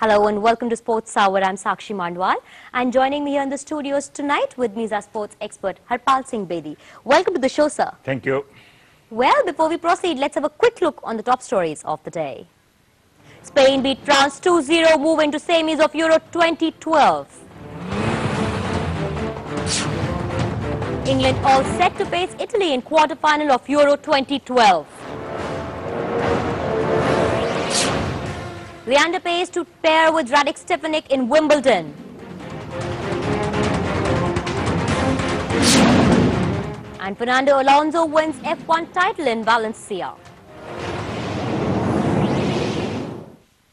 Hello and welcome to Sports Hour. I'm SAKSHI Mandwal, and joining me here in the studios tonight with me is our sports expert Harpal Singh Bedi. Welcome to the show, sir. Thank you. Well, before we proceed, let's have a quick look on the top stories of the day. Spain beat France 2-0, move into semis of Euro 2012. England all set to face Italy in quarter-final of Euro 2012. Leander Paes to pair with Radek Stefanik in Wimbledon. And Fernando Alonso wins F1 title in Valencia.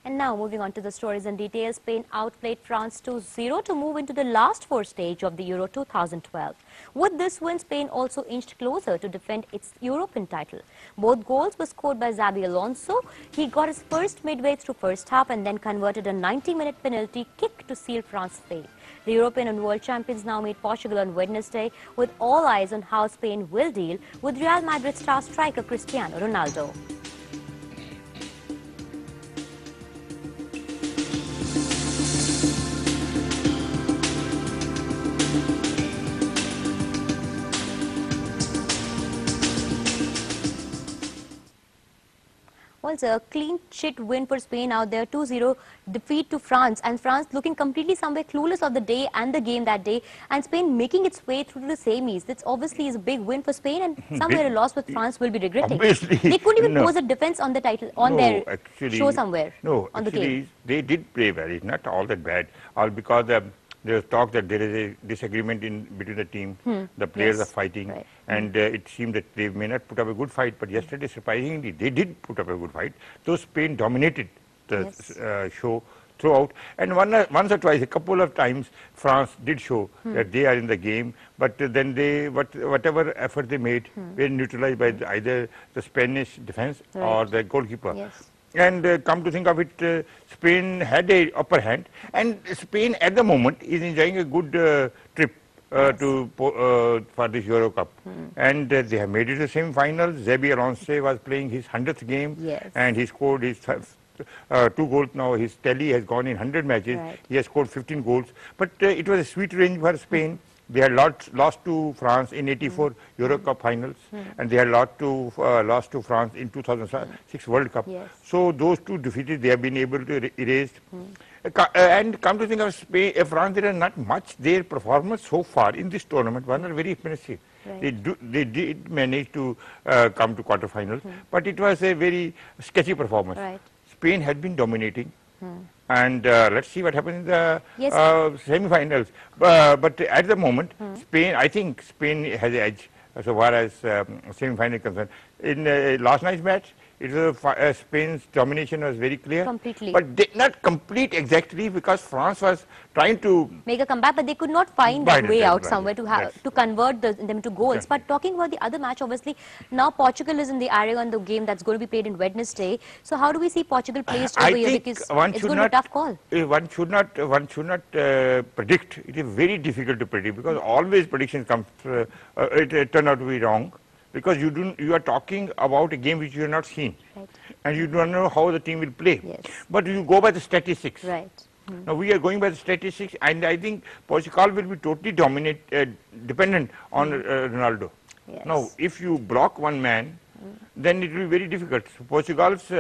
And now moving on to the stories and details, Spain outplayed France 2-0 to move into the last four stage of the Euro 2012. With this win, Spain also inched closer to defend its European title. Both goals were scored by Xabi Alonso. He got his first midway through first half and then converted a 90-minute penalty kick to seal France's fate. The European and world champions now meet Portugal on Wednesday, with all eyes on how Spain will deal with Real Madrid star striker Cristiano Ronaldo. Well, it's a clean sheet win for Spain out there, 2-0 defeat to France, and France looking completely somewhere clueless of the day and the game that day, and Spain making its way through to the semis. This obviously is a big win for Spain, and somewhere a loss with France will be regretting. Obviously, they couldn't even pose a defense on the title, on their show somewhere. No, on the game. They did play well. It's not all that bad, all because there was talk that there is a disagreement between the team. The players are fighting, and it seemed that they may not put up a good fight. But yesterday, surprisingly, they did put up a good fight. So Spain dominated the show throughout. And once or twice, a couple of times, France did show that they are in the game. But then whatever effort they made were neutralized by either the Spanish defense or the goalkeeper. Yes. And come to think of it, Spain had a upper hand, and Spain at the moment is enjoying a good trip for this Euro Cup. And they have made it to semi-final. Xabi Alonso was playing his 100th game, and he scored his 2 goals now. His tally has gone in 100 matches. He has scored 15 goals. But it was a sweet range for Spain. They had lost to France in '84 Euro Cup finals, and they had lost to France in 2006 World Cup. So those two defeated, they have been able to erase. And come to think of Spain, France, there are not much. Their performance so far in this tournament was not very impressive. They did manage to come to quarterfinals, but it was a very sketchy performance. Spain had been dominating. And let's see what happens in the semi-finals. But at the moment, I think Spain has an edge as far as semi-final is concerned. In last night's match, it was Spain's domination was very clear. Completely. But not complete exactly, because France was trying to make a comeback, but they could not find that way out somewhere to convert them to goals. But talking about the other match, obviously, now Portugal is in the Aragon, the game that's going to be played in Wednesday. So how do we see Portugal placed over here? Because it's going to be a tough call. One should not predict. It is very difficult to predict, because always predictions it turn out to be wrong. Because you are talking about a game which you have not seen, and you don't know how the team will play. But you go by the statistics. Now we are going by the statistics, and I think Portugal will be totally dependent on Ronaldo. Now, if you block one man, then it will be very difficult. So Portugal's,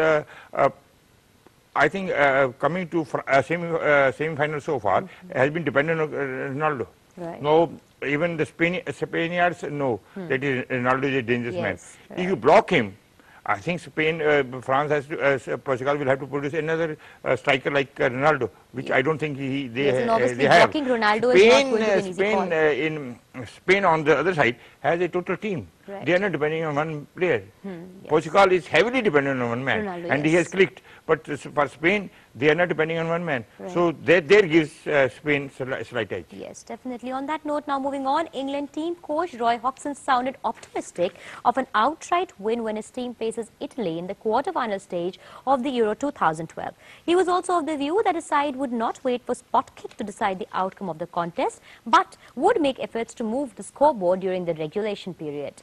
I think, coming to semi-final so far has been dependent on Ronaldo. Now, even the Spaniards know that Ronaldo is a dangerous man. If you block him, I think France Portugal will have to produce another striker like Ronaldo, which I don't think they have. Blocking Ronaldo is not going to be an easy call. Spain on the other side has a total team. They are not depending on one player. Portugal is heavily dependent on one man, Ronaldo, and he has clicked. But for Spain, they are not depending on one man. So there gives Spain a slight edge. Yes, definitely. On that note, now moving on, England team coach Roy Hodgson sounded optimistic of an outright win when his team faces Italy in the quarter-final stage of the Euro 2012. He was also of the view that his side would not wait for spot kick to decide the outcome of the contest, but would make efforts to move the scoreboard during the regulation period.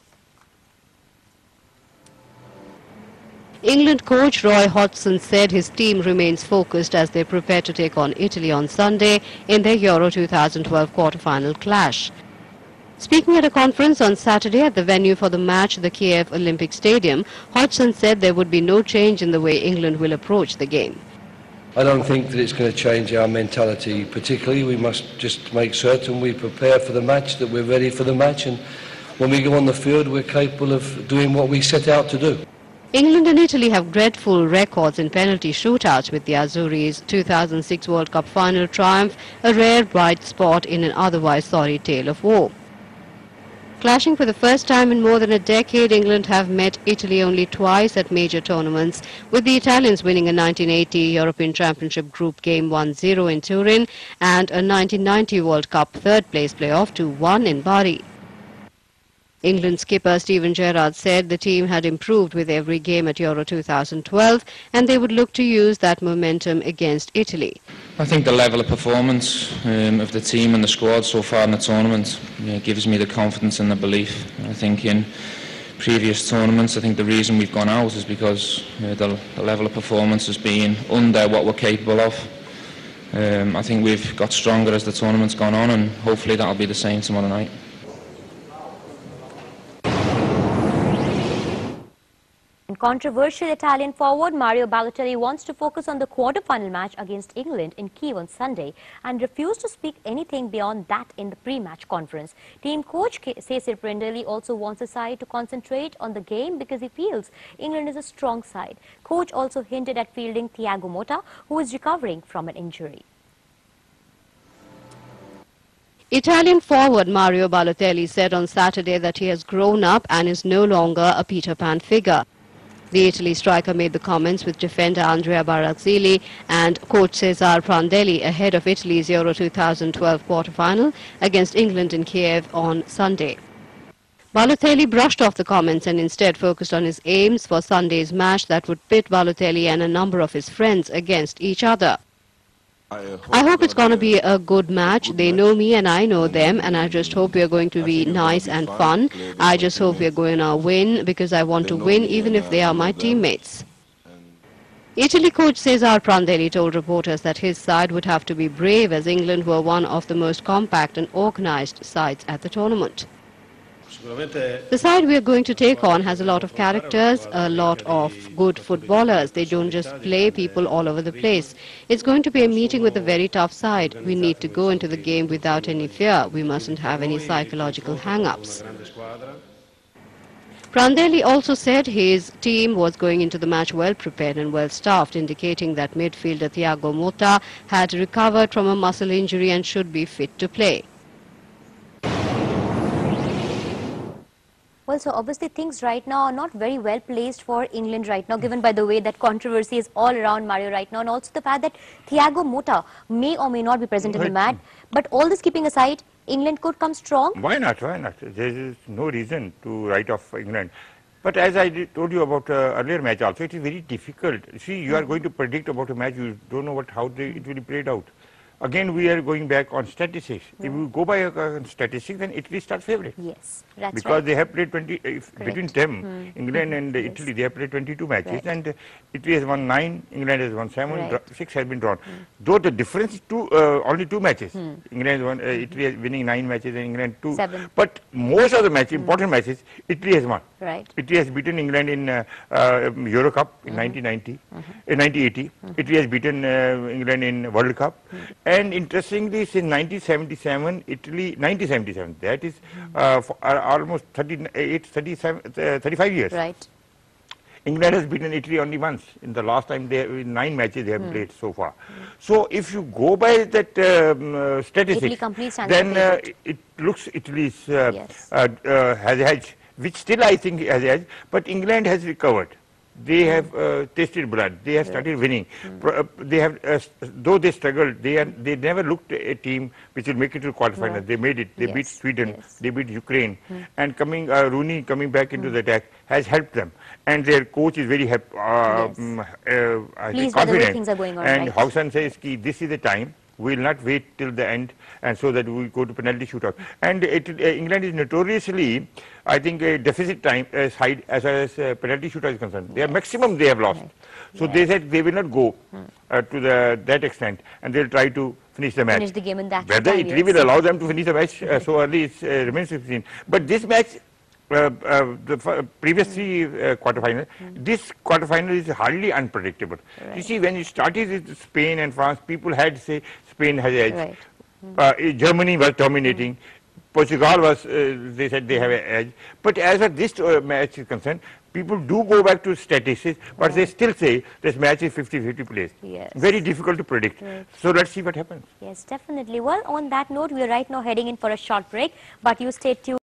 England coach Roy Hodgson said his team remains focused as they prepare to take on Italy on Sunday in their Euro 2012 quarter-final clash. Speaking at a conference on Saturday at the venue for the match, the Kiev Olympic Stadium, Hodgson said there would be no change in the way England will approach the game. I don't think that it's going to change our mentality particularly. We must just make certain we prepare for the match, that we're ready for the match, and when we go on the field we're capable of doing what we set out to do. England and Italy have dreadful records in penalty shootouts, with the Azzurris' 2006 World Cup final triumph a rare bright spot in an otherwise sorry tale of woe. Clashing for the first time in more than a decade, England have met Italy only twice at major tournaments, with the Italians winning a 1980 European Championship Group game 1-0 in Turin and a 1990 World Cup third-place playoff 2-1 in Bari. England skipper Steven Gerrard said the team had improved with every game at Euro 2012 and they would look to use that momentum against Italy. I think the level of performance of the team and the squad so far in the tournament gives me the confidence and the belief. I think in previous tournaments, I think the reason we've gone out is because the level of performance has been under what we're capable of. I think we've got stronger as the tournament's gone on, and hopefully that'll be the same tomorrow night. Controversial Italian forward Mario Balotelli wants to focus on the quarter-final match against England in Kiev on Sunday and refused to speak anything beyond that in the pre-match conference. Team coach H.S.Bedi Prandelli also wants the side to concentrate on the game because he feels England is a strong side. Coach also hinted at fielding Thiago Motta, who is recovering from an injury. Italian forward Mario Balotelli said on Saturday that he has grown up and is no longer a Peter Pan figure. The Italy striker made the comments with defender Andrea Barazili and coach Cesare Prandelli ahead of Italy's Euro 2012 quarter-final against England in Kiev on Sunday. Balotelli brushed off the comments and instead focused on his aims for Sunday's match that would pit Balotelli and a number of his friends against each other. I hope it's going to be a good match. They know me and I know them, and I just hope we're going to be nice and fun. I just hope we're going to win because I want to win even if they are my teammates. Italy coach Cesare Prandelli told reporters that his side would have to be brave as England were one of the most compact and organized sides at the tournament. The side we are going to take on has a lot of characters, a lot of good footballers. They don't just play people all over the place. It's going to be a meeting with a very tough side. We need to go into the game without any fear. We mustn't have any psychological hang-ups. Prandelli also said his team was going into the match well prepared and well staffed, indicating that midfielder Thiago Motta had recovered from a muscle injury and should be fit to play. Well, so obviously things right now are not very well placed for England right now, given by the way that controversy is all around Mario right now, and also the fact that Thiago Motta may or may not be present in the match. But all this keeping aside, England could come strong. Why not? Why not? There is no reason to write off England. But as I told you about earlier match also, it is very difficult. See, you are going to predict about a match, you don't know how it will be played out. Again, we are going back on statistics. If you go by statistics, then Italy starts favourite. Yes, that's because right. they have played 20, between them, England and Italy, they have played 22 matches. And Italy has won 9, England has won 7, 6 has been drawn. Though the difference is only 2 matches. England has won, Italy is winning 9 matches and England 2. 7. But most of the matches, important matches, Italy has won. Right. Italy has beaten England in Euro Cup in 1990, 1980. Italy has beaten England in World Cup. And interestingly, since 1977, Italy, 1977, that is for almost 35 years. Right. England has beaten Italy only once. In the last time, they have, in 9 matches they have played so far. So if you go by that statistics, then it looks Italy has a edge, which still I think has a edge, but England has recovered. They have tasted blood. They have started winning. They have, though they struggled, they never looked at a team which will make it to the quarterfinals. They made it. They beat Sweden. They beat Ukraine. And Rooney coming back into the attack has helped them. And their coach is very I think confident. Things are going on, and Hodgson says, this is the time We will not wait till the end, and so that we will go to penalty shootout. And England is notoriously, I think, a deficit time side as far as penalty shootout is concerned. Their maximum they have lost. So they said they will not go to that extent, and they'll try to finish the match. Finish the game in that Whether time, Italy will allow them to finish the match so early remains to be seen. But this match, the previous three quarterfinals, this quarterfinal is hardly unpredictable. You see, when it started with Spain and France, people had say Spain has edge. Germany was dominating. Portugal was, they said they have an edge. But as far as this match is concerned, people do go back to statistics, but they still say this match is 50-50 placed. Yes. Very difficult to predict. So let's see what happens. Yes, definitely. Well, on that note, we are right now heading in for a short break, but you stay tuned.